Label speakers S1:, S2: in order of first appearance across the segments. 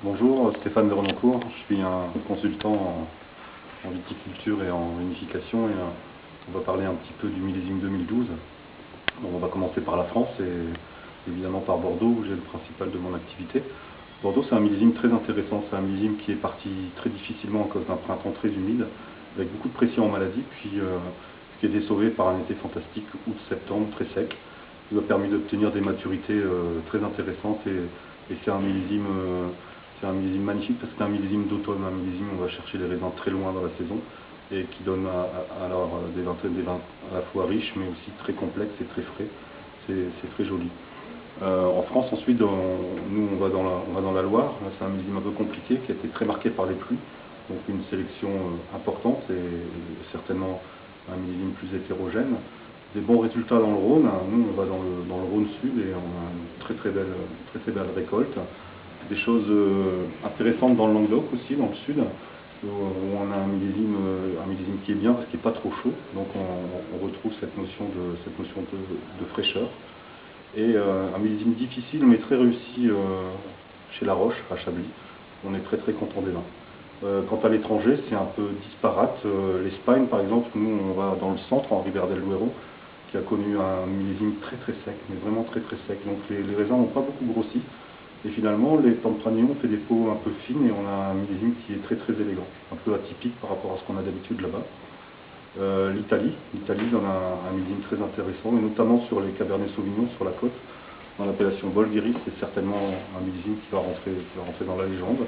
S1: Bonjour, Stéphane de Renoncourt. Je suis un consultant en viticulture et en vinification on va parler un petit peu du millésime 2012. Bon, on va commencer par la France et évidemment par Bordeaux où j'ai le principal de mon activité. Bordeaux, c'est un millésime très intéressant, c'est un millésime qui est parti très difficilement à cause d'un printemps très humide avec beaucoup de pression en maladie, puis qui a été sauvé par un été fantastique, août-septembre, très sec, qui nous a permis d'obtenir des maturités très intéressantes et c'est un millésime magnifique parce que c'est un millésime d'automne, un millésime où on va chercher les raisins très loin dans la saison et qui donne alors des vins à la fois riches mais aussi très complexes et très frais. C'est très joli. En France ensuite, nous on va dans la Loire. Là, c'est un millésime un peu compliqué qui a été très marqué par les pluies, donc une sélection importante et certainement un millésime plus hétérogène. Des bons résultats dans le Rhône. Nous on va dans le Rhône Sud et on a une très belle récolte. Des choses intéressantes dans le Languedoc aussi, dans le Sud, où on a un millésime qui est bien parce qu'il n'est pas trop chaud, donc on retrouve cette notion de fraîcheur. Et un millésime difficile mais très réussi chez La Roche, à Chablis. On est très content des vins. Quant à l'étranger, c'est un peu disparate. L'Espagne, par exemple, nous on va dans le centre, en Ribera del Duero, qui a connu un millésime très sec, mais vraiment très sec. Donc les raisins n'ont pas beaucoup grossi. Et finalement, les Tempranillo ont fait des peaux un peu fines et on a un millésime qui est très élégant, un peu atypique par rapport à ce qu'on a d'habitude là-bas. L'Italie donne un millésime très intéressant, et notamment sur les Cabernet Sauvignon sur la côte, dans l'appellation Bolgheri. C'est certainement un millésime qui va rentrer dans la légende.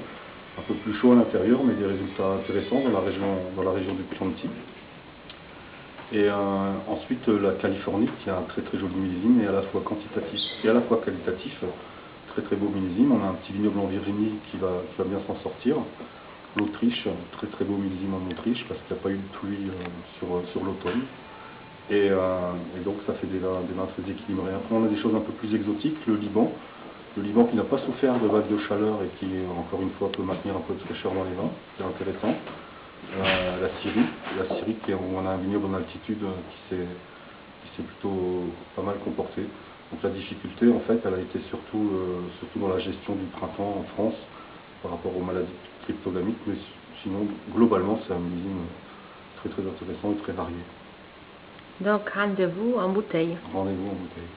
S1: Un peu plus chaud à l'intérieur, mais des résultats intéressants dans la région du Chianti. Et ensuite la Californie, qui a un très joli millésime, et à la fois quantitatif et à la fois qualitatif. Très beau millésime. On a un petit vignoble en Virginie qui va bien s'en sortir. L'Autriche, très beau millésime en Autriche parce qu'il n'y a pas eu de pluie sur l'automne. Et donc ça fait des vins très équilibrés. Après on a des choses un peu plus exotiques. Le Liban qui n'a pas souffert de vagues de chaleur et qui encore une fois peut maintenir un peu de fraîcheur dans les vins, c'est intéressant. La Syrie où on a un vignoble en altitude qui s'est plutôt pas mal comporté. Donc la difficulté en fait elle a été surtout dans la gestion du printemps en France par rapport aux maladies cryptogamiques, mais sinon globalement c'est un millésime très intéressant et très varié.
S2: Donc rendez-vous en bouteille.
S1: Rendez-vous en bouteille.